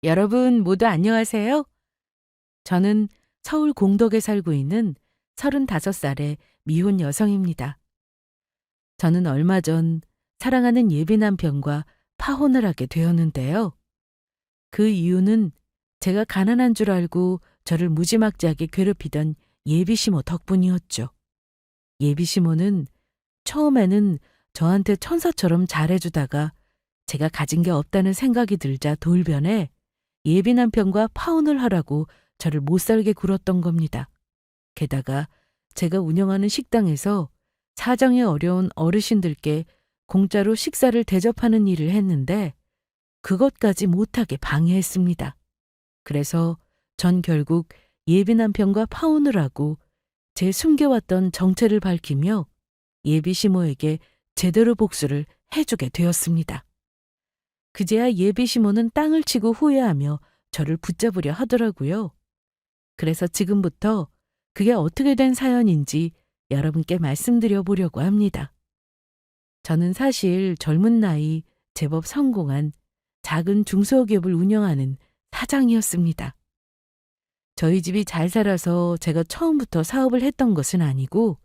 여러분 모두 안녕하세요. 저는 서울 공덕에 살고 있는 35살의 미혼 여성입니다. 저는 얼마 전 사랑하는 예비 남편과 파혼을 하게 되었는데요. 그 이유는 제가 가난한 줄 알고 저를 무지막지하게 괴롭히던 예비 시모 덕분이었죠. 예비 시모는 처음에는 저한테 천사처럼 잘해주다가 제가 가진 게 없다는 생각이 들자 돌변해 예비 남편과 파혼을 하라고 저를 못살게 굴었던 겁니다. 게다가 제가 운영하는 식당에서 사정이 어려운 어르신들께 공짜로 식사를 대접하는 일을 했는데 그것까지 못하게 방해했습니다. 그래서 전 결국 예비 남편과 파혼을 하고 제 숨겨왔던 정체를 밝히며 예비 시모에게 제대로 복수를 해주게 되었습니다. 그제야 예비 시모는 땅을 치고 후회하며 저를 붙잡으려 하더라고요. 그래서 지금부터 그게 어떻게 된 사연인지 여러분께 말씀드려 보려고 합니다. 저는 사실 젊은 나이 제법 성공한 작은 중소기업을 운영하는 사장이었습니다. 저희 집이 잘 살아서 제가 처음부터 사업을 했던 것은 아니고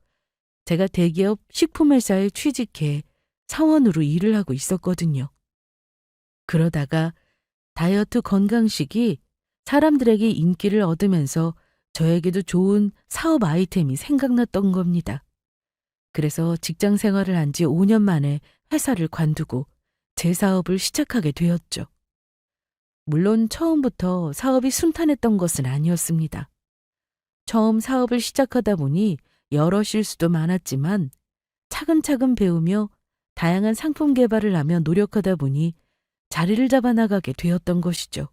제가 대기업 식품회사에 취직해 사원으로 일을 하고 있었거든요. 그러다가 다이어트 건강식이 사람들에게 인기를 얻으면서 저에게도 좋은 사업 아이템이 생각났던 겁니다. 그래서 직장 생활을 한 지 5년 만에 회사를 관두고 제 사업을 시작하게 되었죠. 물론 처음부터 사업이 순탄했던 것은 아니었습니다. 처음 사업을 시작하다 보니 여러 실수도 많았지만 차근차근 배우며 다양한 상품 개발을 하며 노력하다 보니 자리를 잡아 나가게 되었던 것이죠.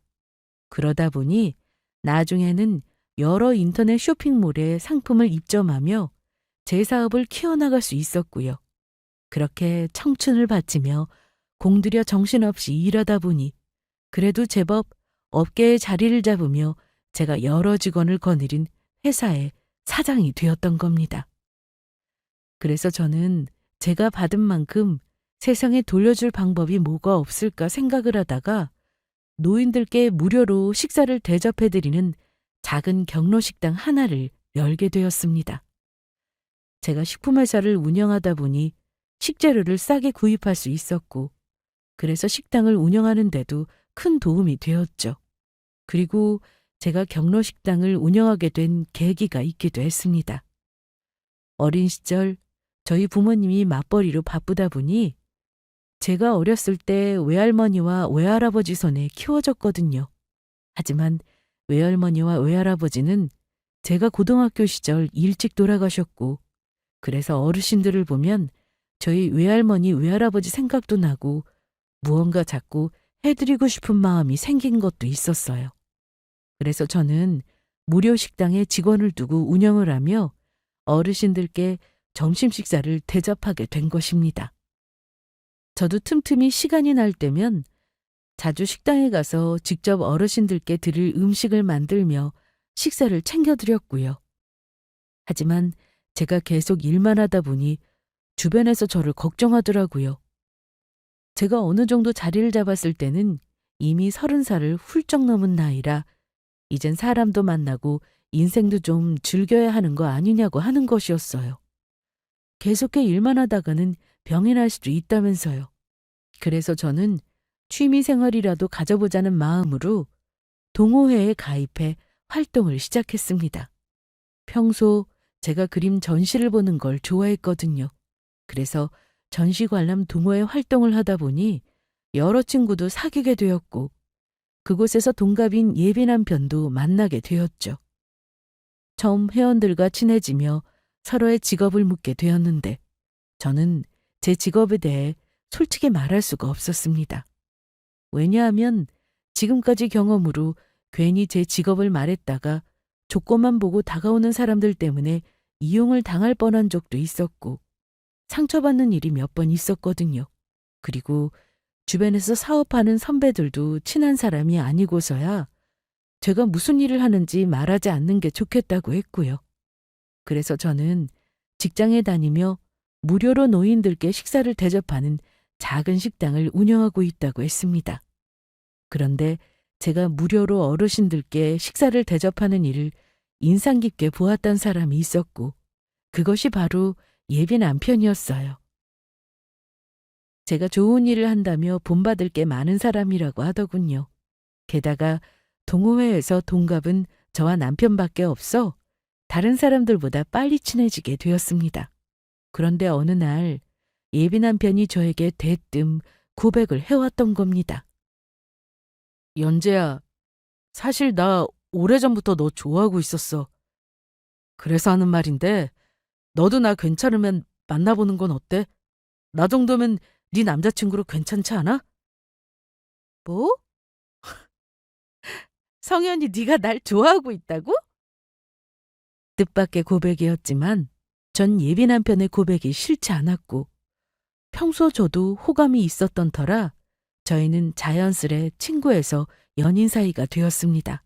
그러다 보니 나중에는 여러 인터넷 쇼핑몰에 상품을 입점하며 제 사업을 키워나갈 수 있었고요. 그렇게 청춘을 바치며 공들여 정신없이 일하다 보니 그래도 제법 업계에 자리를 잡으며 제가 여러 직원을 거느린 회사의 사장이 되었던 겁니다. 그래서 저는 제가 받은 만큼 세상에 돌려줄 방법이 뭐가 없을까 생각을 하다가 노인들께 무료로 식사를 대접해드리는 작은 경로식당 하나를 열게 되었습니다. 제가 식품회사를 운영하다 보니 식재료를 싸게 구입할 수 있었고 그래서 식당을 운영하는 데도 큰 도움이 되었죠. 그리고 제가 경로식당을 운영하게 된 계기가 있기도 했습니다. 어린 시절 저희 부모님이 맞벌이로 바쁘다 보니 제가 어렸을 때 외할머니와 외할아버지 손에 키워졌거든요. 하지만 외할머니와 외할아버지는 제가 고등학교 시절 일찍 돌아가셨고 그래서 어르신들을 보면 저희 외할머니 외할아버지 생각도 나고 무언가 자꾸 해드리고 싶은 마음이 생긴 것도 있었어요. 그래서 저는 무료 식당에 직원을 두고 운영을 하며 어르신들께 점심 식사를 대접하게 된 것입니다. 저도 틈틈이 시간이 날 때면 자주 식당에 가서 직접 어르신들께 드릴 음식을 만들며 식사를 챙겨드렸고요. 하지만 제가 계속 일만 하다 보니 주변에서 저를 걱정하더라고요. 제가 어느 정도 자리를 잡았을 때는 이미 30살을 훌쩍 넘은 나이라 이젠 사람도 만나고 인생도 좀 즐겨야 하는 거 아니냐고 하는 것이었어요. 계속해 일만 하다가는 병이 날 수도 있다면서요. 그래서 저는 취미생활이라도 가져보자는 마음으로 동호회에 가입해 활동을 시작했습니다. 평소 제가 그림 전시를 보는 걸 좋아했거든요. 그래서 전시 관람 동호회 활동을 하다 보니 여러 친구도 사귀게 되었고 그곳에서 동갑인 예비 남편도 만나게 되었죠. 처음 회원들과 친해지며 서로의 직업을 묻게 되었는데 저는 제 직업에 대해 솔직히 말할 수가 없었습니다. 왜냐하면 지금까지 경험으로 괜히 제 직업을 말했다가 조건만 보고 다가오는 사람들 때문에 이용을 당할 뻔한 적도 있었고 상처받는 일이 몇 번 있었거든요. 그리고 주변에서 사업하는 선배들도 친한 사람이 아니고서야 제가 무슨 일을 하는지 말하지 않는 게 좋겠다고 했고요. 그래서 저는 직장에 다니며 무료로 노인들께 식사를 대접하는 작은 식당을 운영하고 있다고 했습니다. 그런데 제가 무료로 어르신들께 식사를 대접하는 일을 인상 깊게 보았던 사람이 있었고, 그것이 바로 예비 남편이었어요. 제가 좋은 일을 한다며 본받을 게 많은 사람이라고 하더군요. 게다가 동호회에서 동갑은 저와 남편밖에 없어 다른 사람들보다 빨리 친해지게 되었습니다. 그런데 어느 날 예비 남편이 저에게 대뜸 고백을 해왔던 겁니다. 연재야, 사실 나 오래전부터 너 좋아하고 있었어. 그래서 하는 말인데 너도 나 괜찮으면 만나보는 건 어때? 나 정도면 네 남자친구로 괜찮지 않아? 뭐? 성현이 네가 날 좋아하고 있다고? 뜻밖의 고백이었지만 전 예비 남편의 고백이 싫지 않았고 평소 저도 호감이 있었던 터라 저희는 자연스레 친구에서 연인 사이가 되었습니다.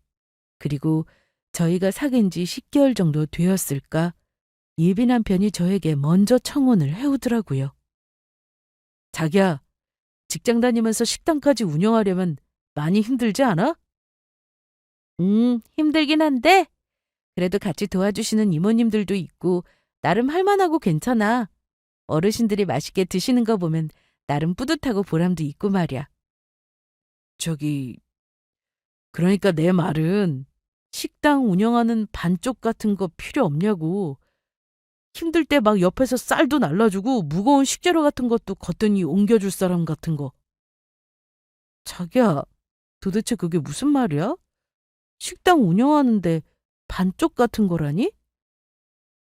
그리고 저희가 사귄 지 10개월 정도 되었을까 예비 남편이 저에게 먼저 청혼을 해오더라고요. 자기야, 직장 다니면서 식당까지 운영하려면 많이 힘들지 않아? 힘들긴 한데 그래도 같이 도와주시는 이모님들도 있고 나름 할만하고 괜찮아. 어르신들이 맛있게 드시는 거 보면 나름 뿌듯하고 보람도 있고 말이야. 그러니까 내 말은 식당 운영하는 반쪽 같은 거 필요 없냐고. 힘들 때 막 옆에서 쌀도 날라주고 무거운 식재료 같은 것도 거뜬히 옮겨줄 사람 같은 거. 자기야, 도대체 그게 무슨 말이야? 식당 운영하는데 반쪽 같은 거라니?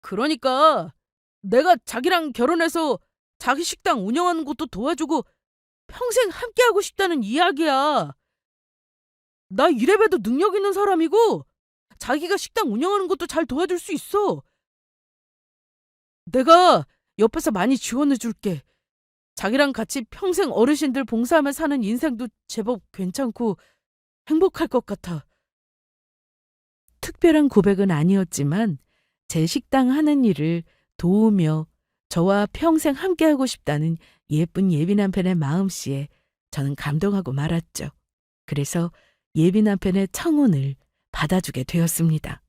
그러니까 내가 자기랑 결혼해서 자기 식당 운영하는 것도 도와주고 평생 함께하고 싶다는 이야기야. 나 이래봬도 능력 있는 사람이고 자기가 식당 운영하는 것도 잘 도와줄 수 있어. 내가 옆에서 많이 지원해 줄게. 자기랑 같이 평생 어르신들 봉사하며 사는 인생도 제법 괜찮고 행복할 것 같아. 특별한 고백은 아니었지만 제 식당 하는 일을 도우며 저와 평생 함께하고 싶다는 예쁜 예비 남편의 마음씨에 저는 감동하고 말았죠. 그래서 예비 남편의 청혼을 받아주게 되었습니다.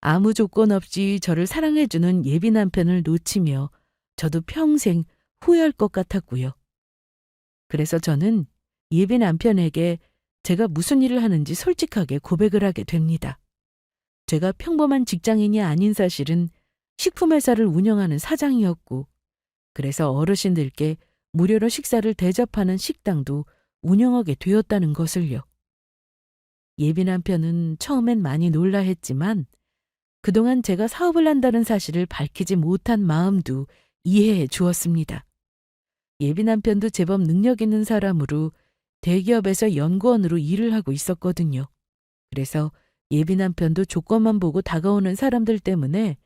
아무 조건 없이 저를 사랑해주는 예비 남편을 놓치며 저도 평생 후회할 것 같았고요. 그래서 저는 예비 남편에게 제가 무슨 일을 하는지 솔직하게 고백을 하게 됩니다. 제가 평범한 직장인이 아닌 사실은 식품회사를 운영하는 사장이었고, 그래서 어르신들께 무료로 식사를 대접하는 식당도 운영하게 되었다는 것을요. 예비 남편은 처음엔 많이 놀라했지만 그동안 제가 사업을 한다는 사실을 밝히지 못한 마음도 이해해 주었습니다. 예비 남편도 제법 능력 있는 사람으로 대기업에서 연구원으로 일을 하고 있었거든요. 그래서 예비 남편도 조건만 보고 다가오는 사람들 때문에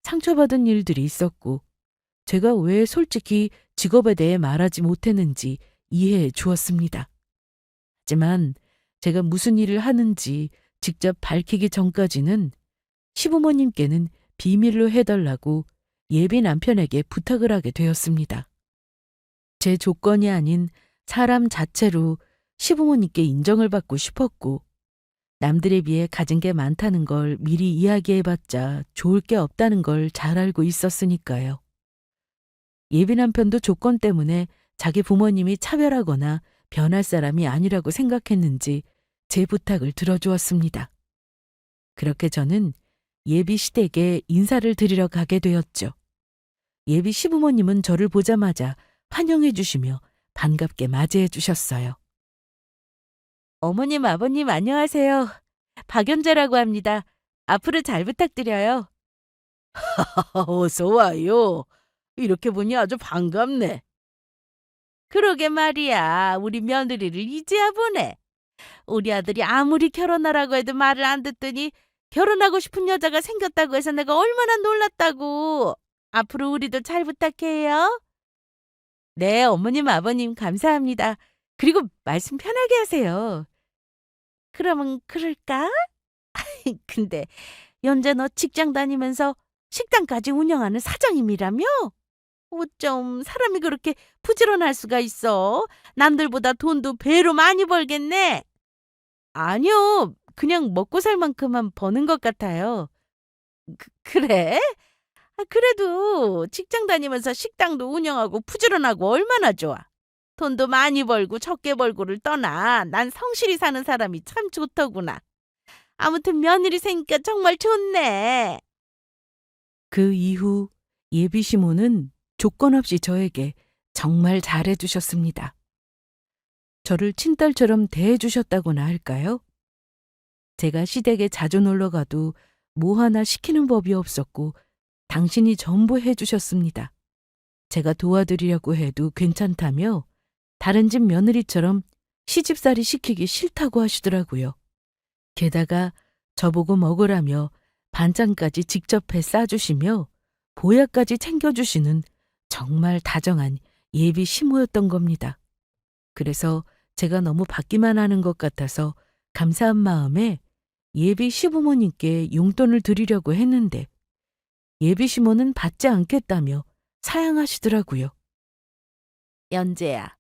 상처받은 일들이 있었고 제가 왜 솔직히 직업에 대해 말하지 못했는지 이해해 주었습니다. 하지만 제가 무슨 일을 하는지 직접 밝히기 전까지는 시부모님께는 비밀로 해달라고 예비 남편에게 부탁을 하게 되었습니다. 제 조건이 아닌 사람 자체로 시부모님께 인정을 받고 싶었고 남들에 비해 가진 게 많다는 걸 미리 이야기해봤자 좋을 게 없다는 걸 잘 알고 있었으니까요. 예비 남편도 조건 때문에 자기 부모님이 차별하거나 변할 사람이 아니라고 생각했는지 제 부탁을 들어주었습니다. 그렇게 저는 예비 시댁에 인사를 드리러 가게 되었죠. 예비 시부모님은 저를 보자마자 환영해 주시며 반갑게 맞이해 주셨어요. 어머님, 아버님 안녕하세요. 박연재라고 합니다. 앞으로 잘 부탁드려요. 어서 와요. 이렇게 보니 아주 반갑네. 그러게 말이야. 우리 며느리를 이제야 보네. 우리 아들이 아무리 결혼하라고 해도 말을 안 듣더니 결혼하고 싶은 여자가 생겼다고 해서 내가 얼마나 놀랐다고. 앞으로 우리도 잘 부탁해요. 네, 어머님, 아버님 감사합니다. 그리고 말씀 편하게 하세요. 그러면 그럴까? 근데 연재 너 직장 다니면서 식당까지 운영하는 사장님이라며? 어쩜 사람이 그렇게 부지런할 수가 있어? 남들보다 돈도 배로 많이 벌겠네. 아니요. 그냥 먹고 살 만큼만 버는 것 같아요. 그래? 그래도 직장 다니면서 식당도 운영하고 부지런하고 얼마나 좋아. 돈도 많이 벌고 적게 벌고를 떠나 난 성실히 사는 사람이 참 좋더구나. 아무튼 며느리 생기니까 정말 좋네. 그 이후 예비 시모는 조건 없이 저에게 정말 잘해 주셨습니다. 저를 친딸처럼 대해 주셨다고나 할까요? 제가 시댁에 자주 놀러 가도 뭐 하나 시키는 법이 없었고 당신이 전부 해 주셨습니다. 제가 도와드리려고 해도 괜찮다며 다른 집 며느리처럼 시집살이 시키기 싫다고 하시더라고요. 게다가 저보고 먹으라며 반찬까지 직접 해 싸주시며 보약까지 챙겨주시는 정말 다정한 예비 시모였던 겁니다. 그래서 제가 너무 받기만 하는 것 같아서 감사한 마음에 예비 시부모님께 용돈을 드리려고 했는데 예비 시모는 받지 않겠다며 사양하시더라고요. 연재야,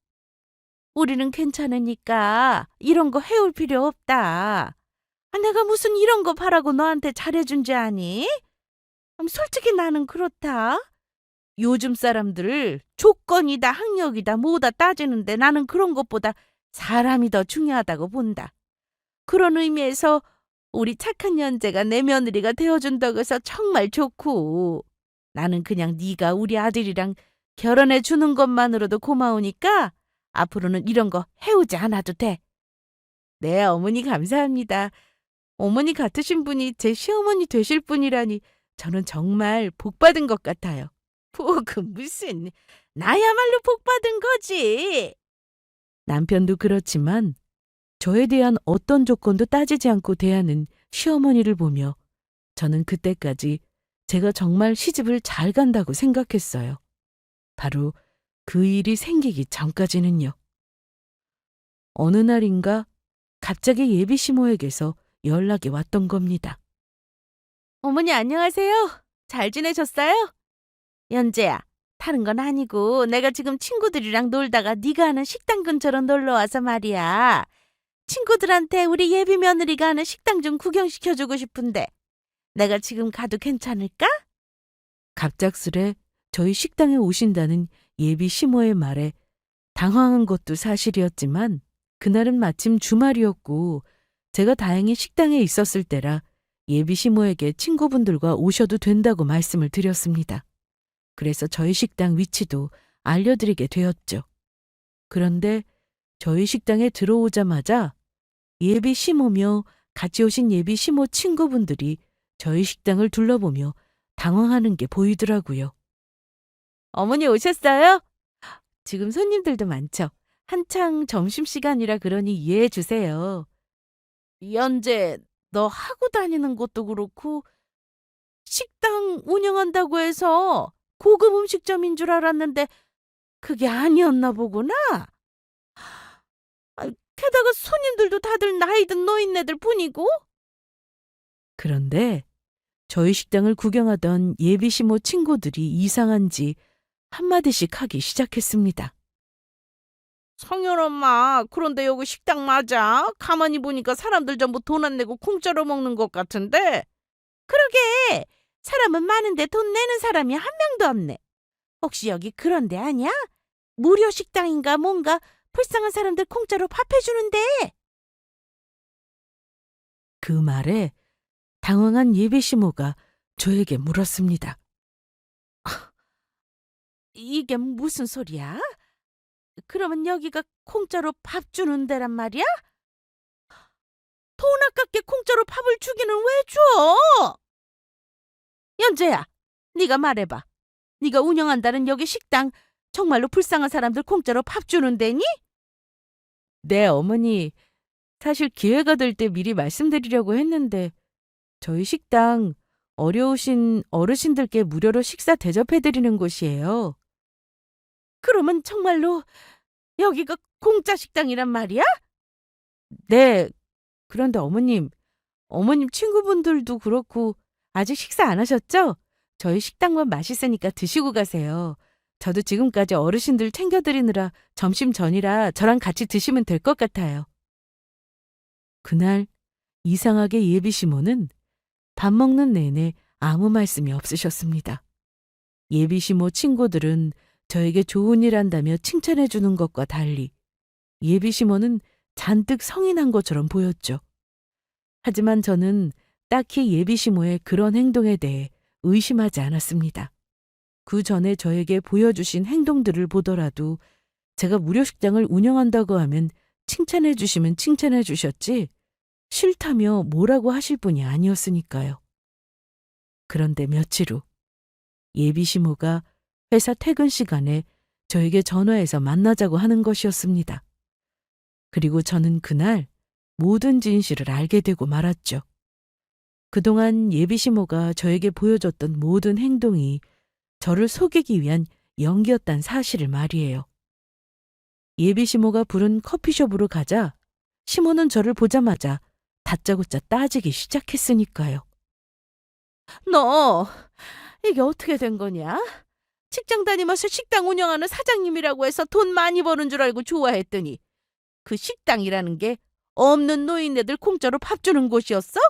우리는 괜찮으니까 이런 거 해올 필요 없다. 내가 무슨 이런 거 바라고 너한테 잘해준 줄 아니? 솔직히 나는 그렇다. 요즘 사람들 조건이다 학력이다 뭐다 따지는데 나는 그런 것보다 사람이 더 중요하다고 본다. 그런 의미에서 우리 착한 연재가 내 며느리가 되어준다고 해서 정말 좋고 나는 그냥 네가 우리 아들이랑 결혼해 주는 것만으로도 고마우니까 앞으로는 이런 거 해오지 않아도 돼. 네, 어머니 감사합니다. 어머니 같으신 분이 제 시어머니 되실 분이라니 저는 정말 복 받은 것 같아요. 복은 무슨, 나야말로 복 받은 거지. 남편도 그렇지만 저에 대한 어떤 조건도 따지지 않고 대하는 시어머니를 보며 저는 그때까지 제가 정말 시집을 잘 간다고 생각했어요. 바로 그 일이 생기기 전까지는요. 어느 날인가 갑자기 예비 시모에게서 연락이 왔던 겁니다. 어머니 안녕하세요. 잘 지내셨어요? 연재야, 다른 건 아니고 내가 지금 친구들이랑 놀다가 네가 하는 식당 근처로 놀러와서 말이야. 친구들한테 우리 예비 며느리가 하는 식당 좀 구경시켜주고 싶은데 내가 지금 가도 괜찮을까? 갑작스레 저희 식당에 오신다는 예비 시모의 말에 당황한 것도 사실이었지만 그날은 마침 주말이었고 제가 다행히 식당에 있었을 때라 예비 시모에게 친구분들과 오셔도 된다고 말씀을 드렸습니다. 그래서 저희 식당 위치도 알려드리게 되었죠. 그런데 저희 식당에 들어오자마자 예비 시모며 같이 오신 예비 시모 친구분들이 저희 식당을 둘러보며 당황하는 게 보이더라고요. 어머니 오셨어요? 지금 손님들도 많죠. 한창 점심시간이라 그러니 이해해 주세요. 연재, 너 하고 다니는 것도 그렇고 식당 운영한다고 해서 고급 음식점인 줄 알았는데 그게 아니었나 보구나. 게다가 손님들도 다들 나이 든 노인네들 뿐이고. 그런데 저희 식당을 구경하던 예비 시모 친구들이 이상한지 한마디씩 하기 시작했습니다. 성현 엄마, 그런데 여기 식당 맞아? 가만히 보니까 사람들 전부 돈 안 내고 공짜로 먹는 것 같은데. 그러게, 사람은 많은데 돈 내는 사람이 한 명도 없네. 혹시 여기 그런 데 아니야? 무료 식당인가 뭔가 불쌍한 사람들 공짜로 밥 해주는데. 그 말에 당황한 예비 시모가 저에게 물었습니다. 이게 무슨 소리야? 그러면 여기가 공짜로 밥 주는 데란 말이야? 돈 아깝게 공짜로 밥을 주기는 왜 줘? 연재야, 네가 말해봐. 네가 운영한다는 여기 식당 정말로 불쌍한 사람들 공짜로 밥 주는 데니? 네, 어머니. 사실 기회가 될 때 미리 말씀드리려고 했는데 저희 식당 어려우신 어르신들께 무료로 식사 대접해드리는 곳이에요. 그러면 정말로 여기가 공짜 식당이란 말이야? 네. 그런데 어머님 친구분들도 그렇고 아직 식사 안 하셨죠? 저희 식당만 맛있으니까 드시고 가세요. 저도 지금까지 어르신들 챙겨드리느라 점심 전이라 저랑 같이 드시면 될 것 같아요. 그날 이상하게 예비 시모는 밥 먹는 내내 아무 말씀이 없으셨습니다. 예비 시모 친구들은 저에게 좋은 일 한다며 칭찬해 주는 것과 달리 예비 시모는 잔뜩 성이 난 것처럼 보였죠. 하지만 저는 딱히 예비 시모의 그런 행동에 대해 의심하지 않았습니다. 그 전에 저에게 보여주신 행동들을 보더라도 제가 무료식당을 운영한다고 하면 칭찬해 주시면 칭찬해 주셨지 싫다며 뭐라고 하실 분이 아니었으니까요. 그런데 며칠 후 예비 시모가 회사 퇴근 시간에 저에게 전화해서 만나자고 하는 것이었습니다. 그리고 저는 그날 모든 진실을 알게 되고 말았죠. 그동안 예비 시모가 저에게 보여줬던 모든 행동이 저를 속이기 위한 연기였단 사실을 말이에요. 예비 시모가 부른 커피숍으로 가자 시모는 저를 보자마자 다짜고짜 따지기 시작했으니까요. 너 이게 어떻게 된 거냐? 직장 다니면서 식당 운영하는 사장님이라고 해서 돈 많이 버는 줄 알고 좋아했더니 그 식당이라는 게 없는 노인네들 공짜로 밥 주는 곳이었어?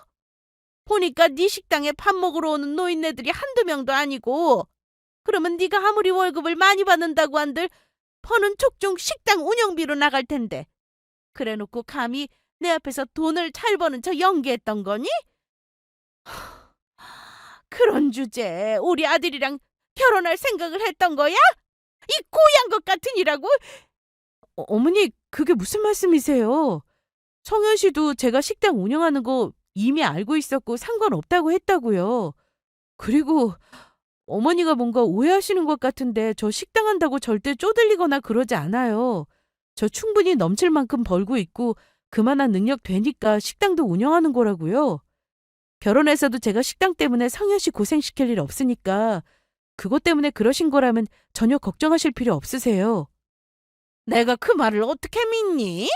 보니까 네 식당에 밥 먹으러 오는 노인네들이 한두 명도 아니고 그러면 네가 아무리 월급을 많이 받는다고 한들 버는 족중 식당 운영비로 나갈 텐데 그래놓고 감히 내 앞에서 돈을 잘 버는 척 연기했던 거니? 그런 주제에 우리 아들이랑 결혼할 생각을 했던 거야? 이 고얀 것 같으니라고? 어머니 그게 무슨 말씀이세요? 성현 씨도 제가 식당 운영하는 거 이미 알고 있었고 상관없다고 했다고요. 그리고 어머니가 뭔가 오해하시는 것 같은데 저 식당 한다고 절대 쪼들리거나 그러지 않아요. 저 충분히 넘칠 만큼 벌고 있고 그만한 능력 되니까 식당도 운영하는 거라고요. 결혼해서도 제가 식당 때문에 성현 씨 고생시킬 일 없으니까 그것 때문에 그러신 거라면 전혀 걱정하실 필요 없으세요. 내가 그 말을 어떻게 믿니?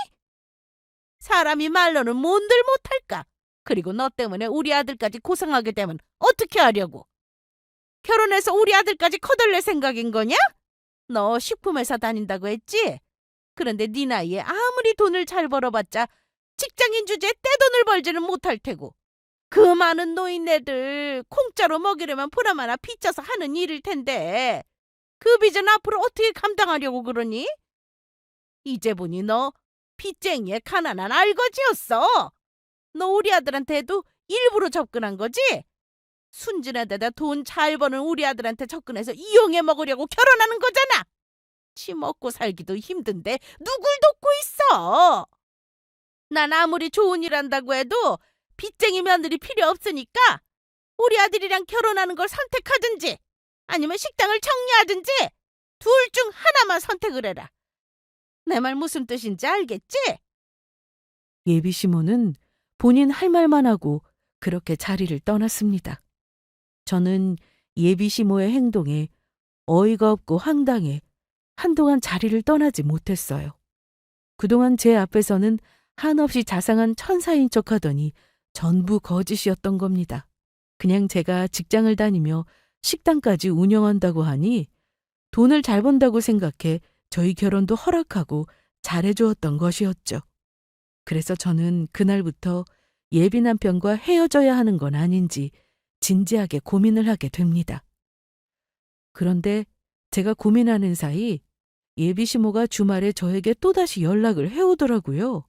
사람이 말로는 뭔들 못할까? 그리고 너 때문에 우리 아들까지 고생하게 되면 어떻게 하려고? 결혼해서 우리 아들까지 커들릴 생각인 거냐? 너 식품회사 다닌다고 했지? 그런데 네 나이에 아무리 돈을 잘 벌어봤자 직장인 주제에 떼돈을 벌지는 못할 테고 그 많은 노인네들 공짜로 먹이려면 보나마나 빚져서 하는 일일 텐데 그 빚은 앞으로 어떻게 감당하려고 그러니? 이제 보니 너 빚쟁이의 가난한 알거지였어. 너 우리 아들한테도 일부러 접근한 거지? 순진하데다 돈 잘 버는 우리 아들한테 접근해서 이용해 먹으려고 결혼하는 거잖아. 치 먹고 살기도 힘든데 누굴 돕고 있어? 난 아무리 좋은 일 한다고 해도 빚쟁이 며느리 필요 없으니까 우리 아들이랑 결혼하는 걸 선택하든지 아니면 식당을 정리하든지 둘 중 하나만 선택을 해라. 내 말 무슨 뜻인지 알겠지? 예비 시모는 본인 할 말만 하고 그렇게 자리를 떠났습니다. 저는 예비 시모의 행동에 어이가 없고 황당해 한동안 자리를 떠나지 못했어요. 그동안 제 앞에서는 한없이 자상한 천사인 척하더니 전부 거짓이었던 겁니다. 그냥 제가 직장을 다니며 식당까지 운영한다고 하니 돈을 잘 번다고 생각해 저희 결혼도 허락하고 잘해주었던 것이었죠. 그래서 저는 그날부터 예비 남편과 헤어져야 하는 건 아닌지 진지하게 고민을 하게 됩니다. 그런데 제가 고민하는 사이 예비 시모가 주말에 저에게 또다시 연락을 해오더라고요.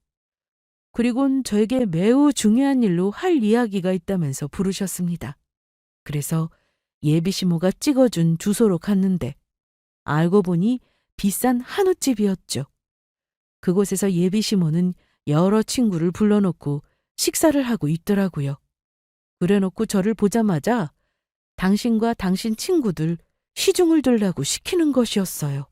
그리곤 저에게 매우 중요한 일로 할 이야기가 있다면서 부르셨습니다. 그래서 예비 시모가 찍어준 주소로 갔는데 알고 보니 비싼 한우집이었죠. 그곳에서 예비 시모는 여러 친구를 불러놓고 식사를 하고 있더라고요. 그래놓고 저를 보자마자 당신과 당신 친구들 시중을 들라고 시키는 것이었어요.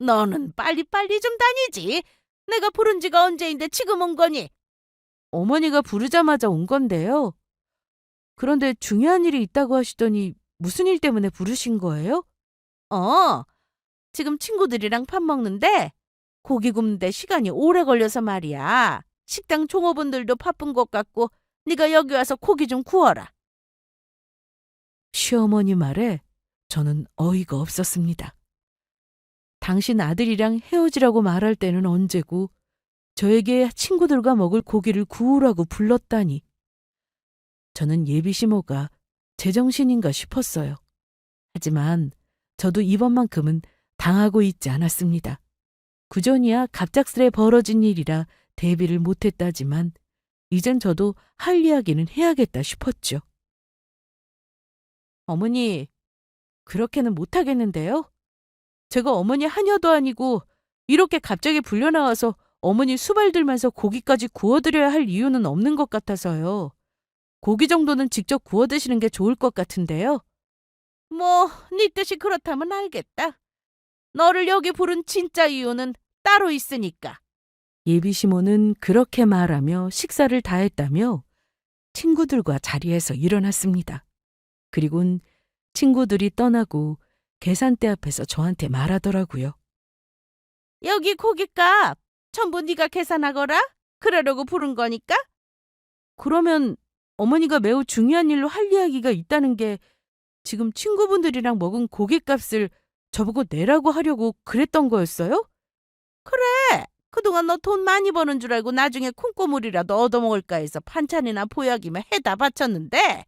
너는 빨리빨리 좀 다니지. 내가 부른 지가 언제인데 지금 온 거니? 어머니가 부르자마자 온 건데요. 그런데 중요한 일이 있다고 하시더니 무슨 일 때문에 부르신 거예요? 지금 친구들이랑 밥 먹는데 고기 굽는데 시간이 오래 걸려서 말이야. 식당 종업원들도 바쁜 것 같고 네가 여기 와서 고기 좀 구워라. 시어머니 말에 저는 어이가 없었습니다. 당신 아들이랑 헤어지라고 말할 때는 언제고 저에게 친구들과 먹을 고기를 구우라고 불렀다니. 저는 예비 시모가 제정신인가 싶었어요. 하지만 저도 이번만큼은 당하고 있지 않았습니다. 그전이야 갑작스레 벌어진 일이라 대비를 못했다지만 이젠 저도 할 이야기는 해야겠다 싶었죠. 어머니, 그렇게는 못하겠는데요? 제가 어머니 하녀도 아니고 이렇게 갑자기 불려나와서 어머니 수발 들면서 고기까지 구워드려야 할 이유는 없는 것 같아서요. 고기 정도는 직접 구워 드시는 게 좋을 것 같은데요. 뭐, 네 뜻이 그렇다면 알겠다. 너를 여기 부른 진짜 이유는 따로 있으니까. 예비 시모는 그렇게 말하며 식사를 다 했다며 친구들과 자리에서 일어났습니다. 그리곤 친구들이 떠나고 계산대 앞에서 저한테 말하더라고요. 여기 고깃값 전부 네가 계산하거라. 그러려고 부른 거니까. 그러면 어머니가 매우 중요한 일로 할 이야기가 있다는 게 지금 친구분들이랑 먹은 고깃값을 저보고 내라고 하려고 그랬던 거였어요? 그래. 그동안 너 돈 많이 버는 줄 알고 나중에 콩고물이라도 얻어먹을까 해서 반찬이나 보약이면 해다 바쳤는데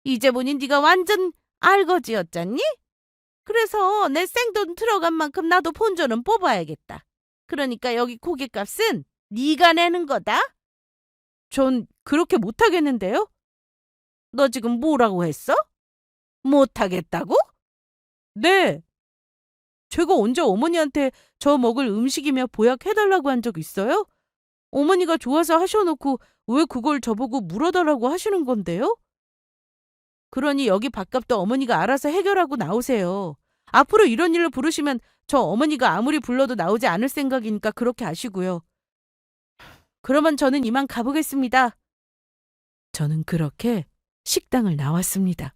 이제 보니 네가 완전 알거지였잖니? 그래서 내 생돈 들어간 만큼 나도 본전은 뽑아야겠다. 그러니까 여기 고깃값은 네가 내는 거다. 전 그렇게 못하겠는데요? 너 지금 뭐라고 했어? 못하겠다고? 네. 제가 언제 어머니한테 저 먹을 음식이며 보약 해달라고 한 적 있어요? 어머니가 좋아서 하셔놓고 왜 그걸 저보고 물어달라고 하시는 건데요? 그러니 여기 밥값도 어머니가 알아서 해결하고 나오세요. 앞으로 이런 일로 부르시면 저 어머니가 아무리 불러도 나오지 않을 생각이니까 그렇게 하시고요. 그러면 저는 이만 가보겠습니다. 저는 그렇게 식당을 나왔습니다.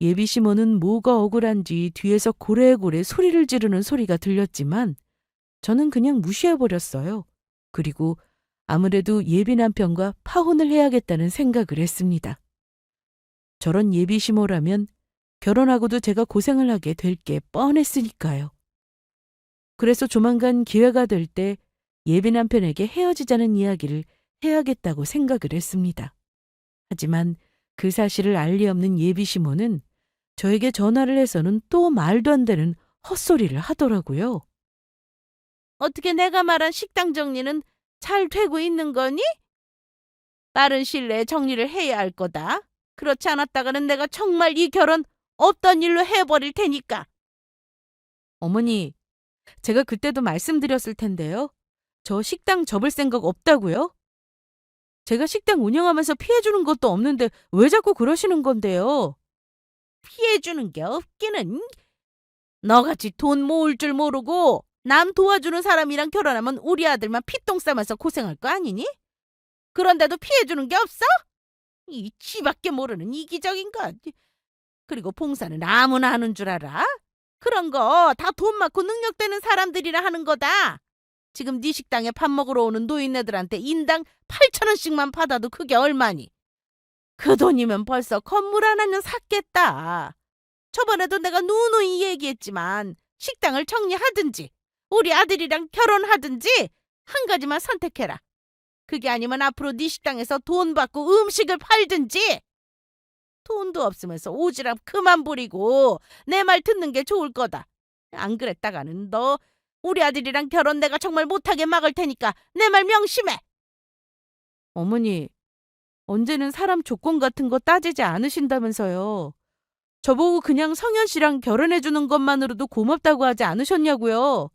예비 시모는 뭐가 억울한지 뒤에서 고래고래 소리를 지르는 소리가 들렸지만 저는 그냥 무시해버렸어요. 그리고 아무래도 예비 남편과 파혼을 해야겠다는 생각을 했습니다. 저런 예비 시모라면 결혼하고도 제가 고생을 하게 될 게 뻔했으니까요. 그래서 조만간 기회가 될 때 예비 남편에게 헤어지자는 이야기를 해야겠다고 생각을 했습니다. 하지만 그 사실을 알 리 없는 예비 시모는 저에게 전화를 해서는 또 말도 안 되는 헛소리를 하더라고요. 어떻게 내가 말한 식당 정리는 잘 되고 있는 거니? 빠른 시일 내에 정리를 해야 할 거다. 그렇지 않았다가는 내가 정말 이 결혼 없던 일로 해버릴 테니까. 어머니, 제가 그때도 말씀드렸을 텐데요. 저 식당 접을 생각 없다고요? 제가 식당 운영하면서 피해주는 것도 없는데 왜 자꾸 그러시는 건데요? 피해주는 게 없기는. 너같이 돈 모을 줄 모르고 남 도와주는 사람이랑 결혼하면 우리 아들만 피똥 싸면서 고생할 거 아니니? 그런데도 피해주는 게 없어? 이 지밖에 모르는 이기적인 것. 그리고 봉사는 아무나 하는 줄 알아? 그런 거 다 돈 많고 능력되는 사람들이라 하는 거다. 지금 네 식당에 밥 먹으러 오는 노인네들한테 인당 8,000원씩만 받아도 그게 얼마니? 그 돈이면 벌써 건물 하나는 샀겠다. 저번에도 내가 누누이 얘기했지만 식당을 정리하든지 우리 아들이랑 결혼하든지 한 가지만 선택해라. 그게 아니면 앞으로 네 식당에서 돈 받고 음식을 팔든지. 돈도 없으면서 오지랖 그만 부리고 내 말 듣는 게 좋을 거다. 안 그랬다가는 너 우리 아들이랑 결혼 내가 정말 못하게 막을 테니까 내 말 명심해. 어머니, 언제는 사람 조건 같은 거 따지지 않으신다면서요. 저보고 그냥 성현 씨랑 결혼해주는 것만으로도 고맙다고 하지 않으셨냐고요.